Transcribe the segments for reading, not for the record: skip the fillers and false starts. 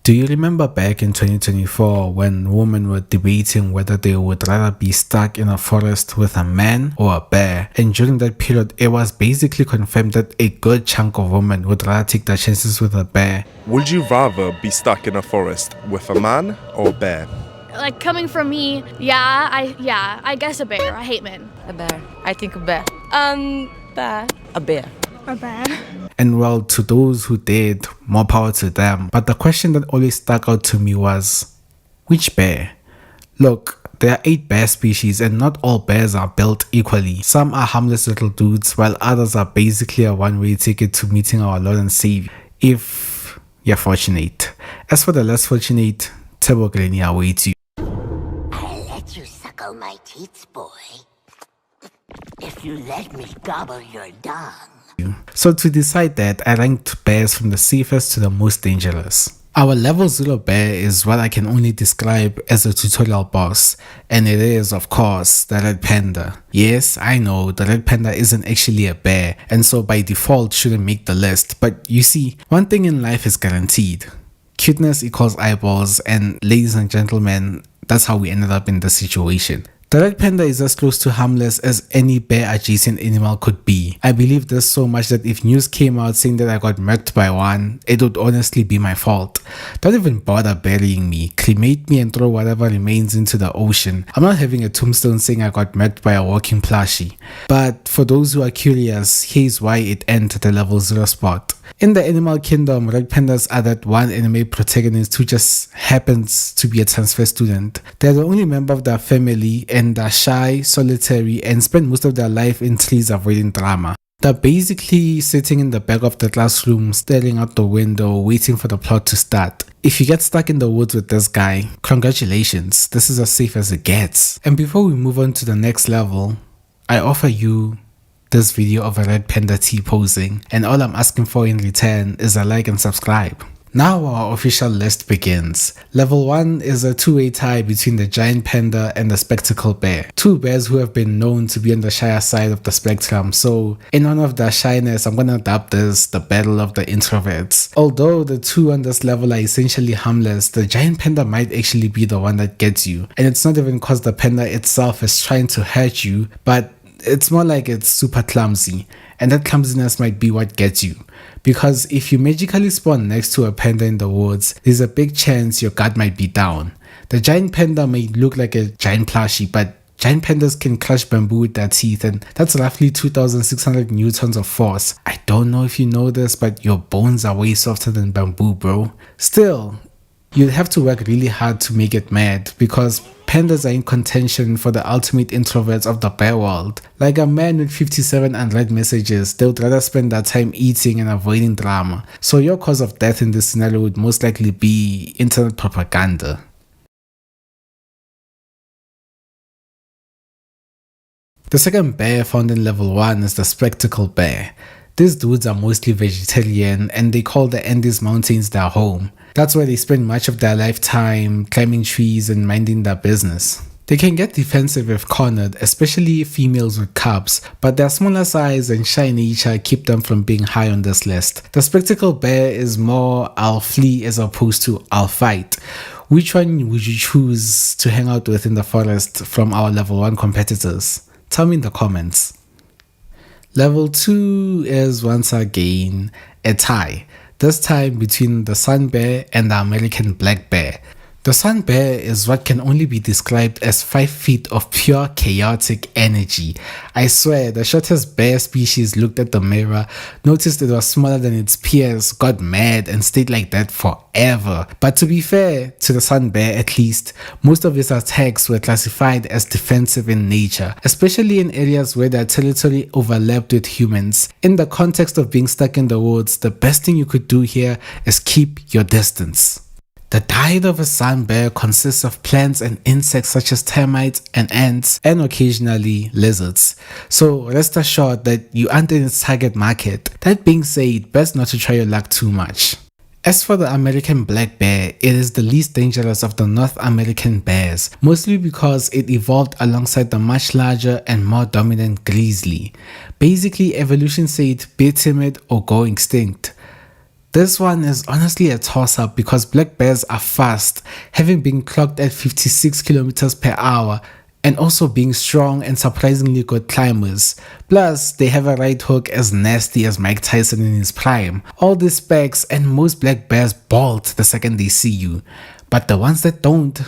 Do you remember back in 2024 when women were debating whether they would rather be stuck in a forest with a man or a bear? And during that period, it was basically confirmed that a good chunk of women would rather take their chances with a bear. Would you rather be stuck in a forest with a man or a bear? Like, coming from me, I guess a bear. I hate men. A bear. I think a bear. Bear. A bear. A bear. And well, to those who did, more power to them. But the question that always stuck out to me was, which bear? Look, there are 8 bear species and not all bears are built equally. Some are harmless little dudes, while others are basically a one-way ticket to meeting our Lord and Savior, if you're fortunate. As for the less fortunate, Tebo Greni awaits you. I'll let you suckle my teats, boy, if you let me gobble your dung. So to decide that, I ranked bears from the safest to the most dangerous. Our level 0 bear is what I can only describe as a tutorial boss, and it is, of course, the red panda. Yes, I know, the red panda isn't actually a bear, and so by default shouldn't make the list, but you see, one thing in life is guaranteed. Cuteness equals eyeballs, and ladies and gentlemen, that's how we ended up in this situation. The red panda is as close to harmless as any bear adjacent animal could be. I believe this so much that if news came out saying that I got murked by one, it would honestly be my fault. Don't even bother burying me, cremate me and throw whatever remains into the ocean. I'm not having a tombstone saying I got murked by a walking plushie. But for those who are curious, here's why it entered the level 0 spot. In the animal kingdom, red pandas are that one anime protagonist who just happens to be a transfer student. They're the only member of their family and are shy, solitary, and spend most of their life in trees avoiding drama. They're basically sitting in the back of the classroom, staring out the window, waiting for the plot to start. If you get stuck in the woods with this guy, congratulations, this is as safe as it gets. And before we move on to the next level, I offer you this video of a red panda T-posing, and all I'm asking for in return is a like and subscribe. Now our official list begins. Level 1 is a two-way tie between the giant panda and the spectacle bear. Two bears who have been known to be on the shyer side of the spectrum, so in honor of their shyness, I'm gonna dub this the battle of the introverts. Although the two on this level are essentially harmless, the giant panda might actually be the one that gets you. And it's not even cause the panda itself is trying to hurt you, but it's more like it's super clumsy, and that clumsiness might be what gets you. Because if you magically spawn next to a panda in the woods, there's a big chance your guard might be down. The giant panda may look like a giant plushie, but giant pandas can crush bamboo with their teeth, and that's roughly 2,600 newtons of force. I don't know if you know this, but your bones are way softer than bamboo, bro. Still, you'd have to work really hard to make it mad, because pandas are in contention for the ultimate introverts of the bear world. Like a man with 57 unread messages, they would rather spend their time eating and avoiding drama. So your cause of death in this scenario would most likely be internet propaganda. The second bear found in level 1 is the spectacle bear. These dudes are mostly vegetarian and they call the Andes Mountains their home. That's where they spend much of their lifetime climbing trees and minding their business. They can get defensive if cornered, especially females with cubs, but their smaller size and shy nature keep them from being high on this list. The spectacle bear is more I'll flee as opposed to I'll fight. Which one would you choose to hang out with in the forest from our level 1 competitors? Tell me in the comments. Level 2 is once again a tie, this time between the sun bear and the American black bear. The sun bear is what can only be described as 5 feet of pure chaotic energy. I swear, the shortest bear species looked at the mirror, noticed it was smaller than its peers, got mad and stayed like that forever. But to be fair, to the sun bear at least, most of its attacks were classified as defensive in nature, especially in areas where their territory overlapped with humans. In the context of being stuck in the woods, the best thing you could do here is keep your distance. The diet of a sun bear consists of plants and insects such as termites and ants, and occasionally lizards. So rest assured that you aren't in its target market. That being said, best not to try your luck too much. As for the American black bear, it is the least dangerous of the North American bears, mostly because it evolved alongside the much larger and more dominant grizzly. Basically, evolution said be timid or go extinct. This one is honestly a toss-up because black bears are fast, having been clocked at 56 kilometers per hour, and also being strong and surprisingly good climbers. Plus, they have a right hook as nasty as Mike Tyson in his prime. All these specs, and most black bears bolt the second they see you. But the ones that don't,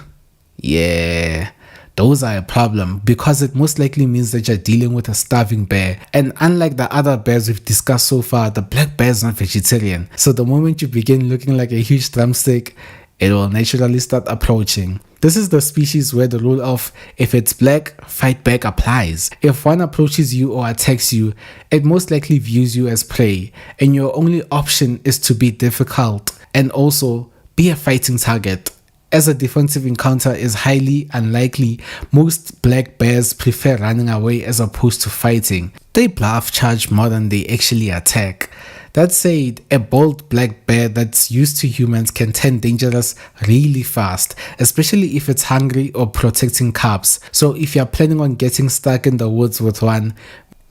yeah, those are a problem because it most likely means that you're dealing with a starving bear. And unlike the other bears we've discussed so far, the black bear is not vegetarian. So the moment you begin looking like a huge drumstick, it will naturally start approaching. This is the species where the rule of if it's black, fight back applies. If one approaches you or attacks you, it most likely views you as prey, and your only option is to be difficult and also be a fighting target. As a defensive encounter is highly unlikely, most black bears prefer running away as opposed to fighting. They bluff charge more than they actually attack. That said, a bold black bear that's used to humans can turn dangerous really fast, especially if it's hungry or protecting cubs. So if you're planning on getting stuck in the woods with one,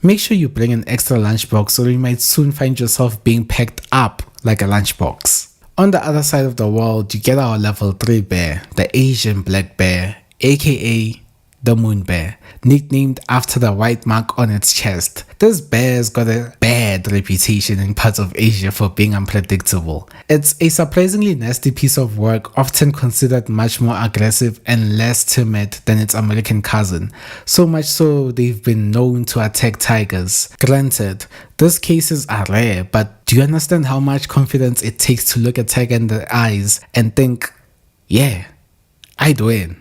make sure you bring an extra lunchbox or you might soon find yourself being packed up like a lunchbox. On the other side of the world, you get our level 3 bear, the Asian black bear, aka the moon bear, nicknamed after the white mark on its chest. This bear's got a bad reputation in parts of Asia for being unpredictable. It's a surprisingly nasty piece of work, often considered much more aggressive and less timid than its American cousin, so much so they've been known to attack tigers. Granted, these cases are rare, but do you understand how much confidence it takes to look a tiger in the eyes and think, yeah, I'd win?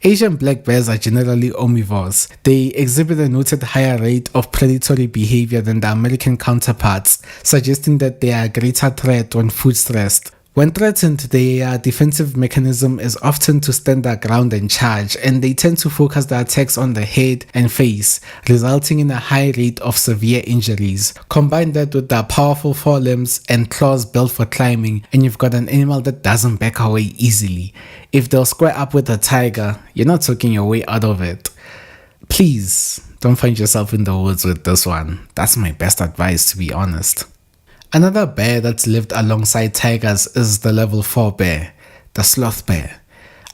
Asian black bears are generally omnivores. They exhibit a noted higher rate of predatory behavior than the American counterparts, suggesting that they are a greater threat when food stressed. When threatened, their defensive mechanism is often to stand their ground and charge, and they tend to focus their attacks on the head and face, resulting in a high rate of severe injuries. Combine that with their powerful forelimbs and claws built for climbing, and you've got an animal that doesn't back away easily. If they'll square up with a tiger, you're not talking your way out of it. Please don't find yourself in the woods with this one. That's my best advice, to be honest. Another bear that's lived alongside tigers is the level 4 bear, the sloth bear.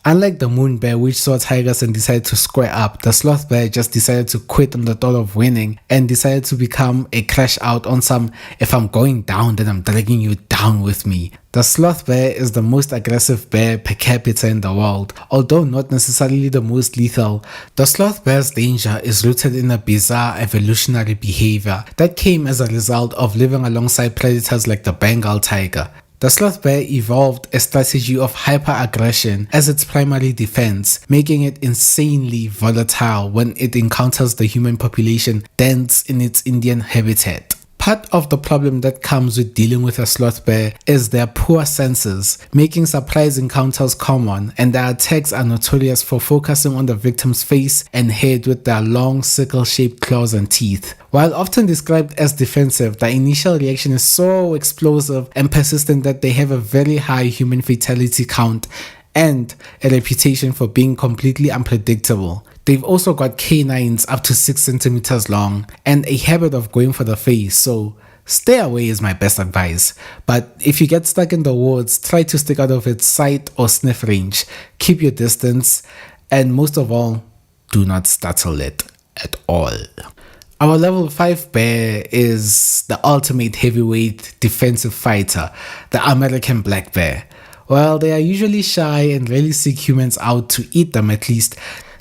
Unlike the moon bear, which saw tigers and decided to square up, the sloth bear just decided to quit on the thought of winning and decided to become a crash out on some, if I'm going down, then I'm dragging you down with me. The sloth bear is the most aggressive bear per capita in the world, although not necessarily the most lethal. The sloth bear's danger is rooted in a bizarre evolutionary behavior that came as a result of living alongside predators like the Bengal tiger. The sloth bear evolved a strategy of hyper-aggression as its primary defense, making it insanely volatile when it encounters the human population dense in its Indian habitat. Part of the problem that comes with dealing with a sloth bear is their poor senses, making surprise encounters common, and their attacks are notorious for focusing on the victim's face and head with their long sickle-shaped claws and teeth. While often described as defensive, the initial reaction is so explosive and persistent that they have a very high human fatality count and a reputation for being completely unpredictable. They've also got canines up to 6 centimeters long and a habit of going for the face, so stay away is my best advice. But if you get stuck in the woods, try to stick out of its sight or sniff range. Keep your distance, and most of all, do not startle it at all. Our level 5 bear is the ultimate heavyweight defensive fighter, the American black bear. While they are usually shy and rarely seek humans out to eat them, at least,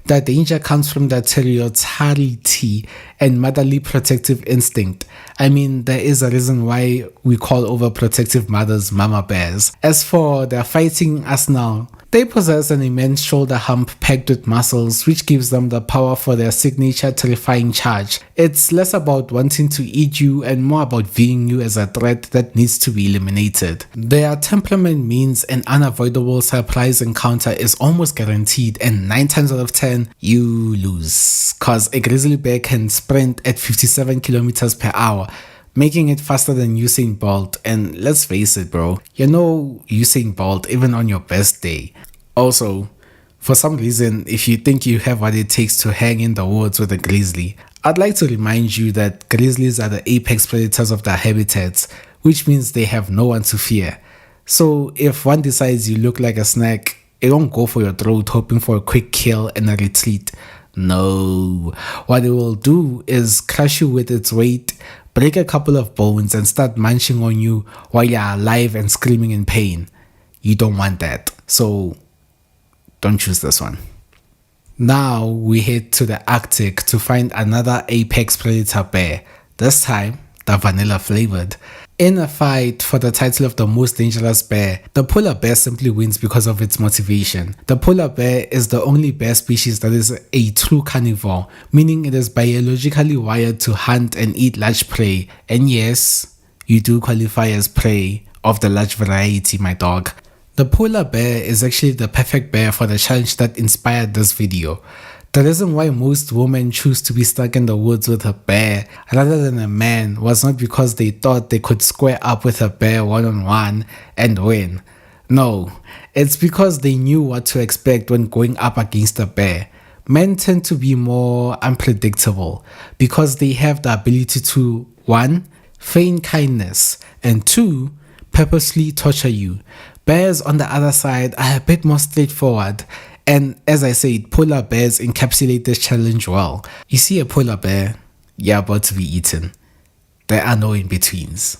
the danger comes from their territoriality and motherly protective instinct. I mean, there is a reason why we call overprotective mothers mama bears. As for their fighting arsenal, they possess an immense shoulder hump packed with muscles, which gives them the power for their signature terrifying charge. It's less about wanting to eat you and more about viewing you as a threat that needs to be eliminated. Their temperament means an unavoidable surprise encounter is almost guaranteed, and 9 times out of 10, you lose. Cause a grizzly bear can sprint at 57 kilometers per hour, making it faster than Usain Bolt. And let's face it, bro, you know Usain Bolt even on your best day. Also, for some reason, if you think you have what it takes to hang in the woods with a grizzly, I'd like to remind you that grizzlies are the apex predators of their habitats, which means they have no one to fear. So if one decides you look like a snack, it won't go for your throat hoping for a quick kill and a retreat. No, what it will do is crush you with its weight, break a couple of bones, and start munching on you while you're alive and screaming in pain. You don't want that, so don't choose this one. Now we head to the Arctic to find another apex predator bear, this time the vanilla flavored. In a fight for the title of the most dangerous bear, the polar bear simply wins because of its motivation. The polar bear is the only bear species that is a true carnivore, meaning it is biologically wired to hunt and eat large prey. And yes, you do qualify as prey of the large variety, my dog. The polar bear is actually the perfect bear for the challenge that inspired this video. The reason why most women choose to be stuck in the woods with a bear rather than a man was not because they thought they could square up with a bear one-on-one and win. No, it's because they knew what to expect when going up against a bear. Men tend to be more unpredictable because they have the ability to 1. Feign kindness, and 2. Purposely torture you. Bears on the other side are a bit more straightforward, and as I said, polar bears encapsulate this challenge well. You see a polar bear, you're about to be eaten. There are no in-betweens.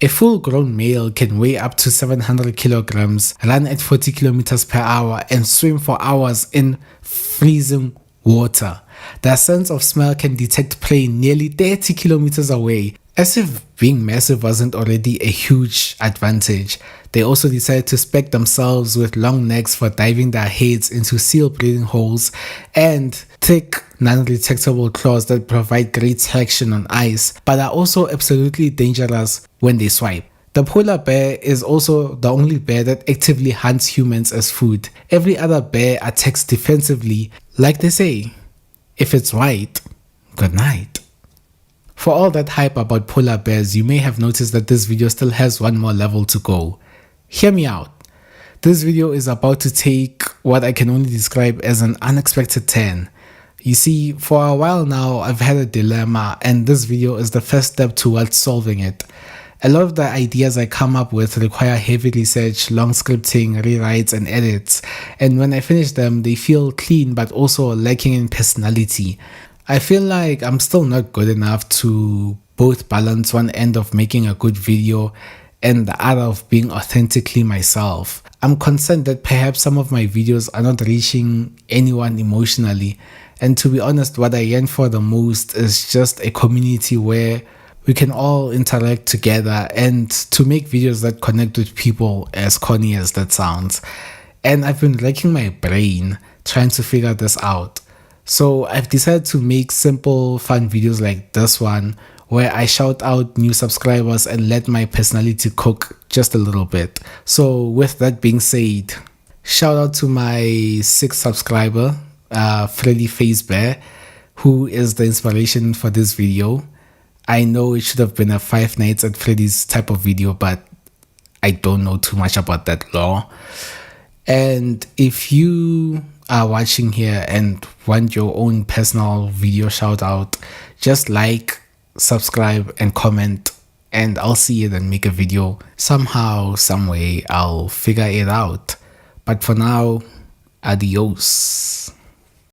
A full-grown male can weigh up to 700 kilograms, run at 40 kilometers per hour, and swim for hours in freezing water. Their sense of smell can detect prey nearly 30 kilometers away. As if being massive wasn't already a huge advantage, they also decided to spec themselves with long necks for diving their heads into seal breathing holes and thick, non-detectable claws that provide great traction on ice, but are also absolutely dangerous when they swipe. The polar bear is also the only bear that actively hunts humans as food. Every other bear attacks defensively, like they say, if it's white, good night. For all that hype about polar bears, you may have noticed that this video still has one more level to go. Hear me out. This video is about to take what I can only describe as an unexpected turn. You see, for a while now, I've had a dilemma, and this video is the first step towards solving it. A lot of the ideas I come up with require heavy research, long scripting, rewrites, and edits, and when I finish them, they feel clean but also lacking in personality. I feel like I'm still not good enough to both balance one end of making a good video and the other of being authentically myself. I'm concerned that perhaps some of my videos are not reaching anyone emotionally, and to be honest, what I yearn for the most is just a community where we can all interact together and to make videos that connect with people, as corny as that sounds. And I've been racking my brain trying to figure this out. So I've decided to make simple, fun videos like this one, where I shout out new subscribers and let my personality cook just a little bit. So with that being said, shout out to my 6th subscriber, Freddy Face Bear, who is the inspiration for this video. I know it should have been a Five Nights at Freddy's type of video, but I don't know too much about that law. And if you are watching here and want your own personal video shout out, just like, subscribe, and comment, and I'll see it and make a video. Somehow, some way, I'll figure it out. But for now, adios.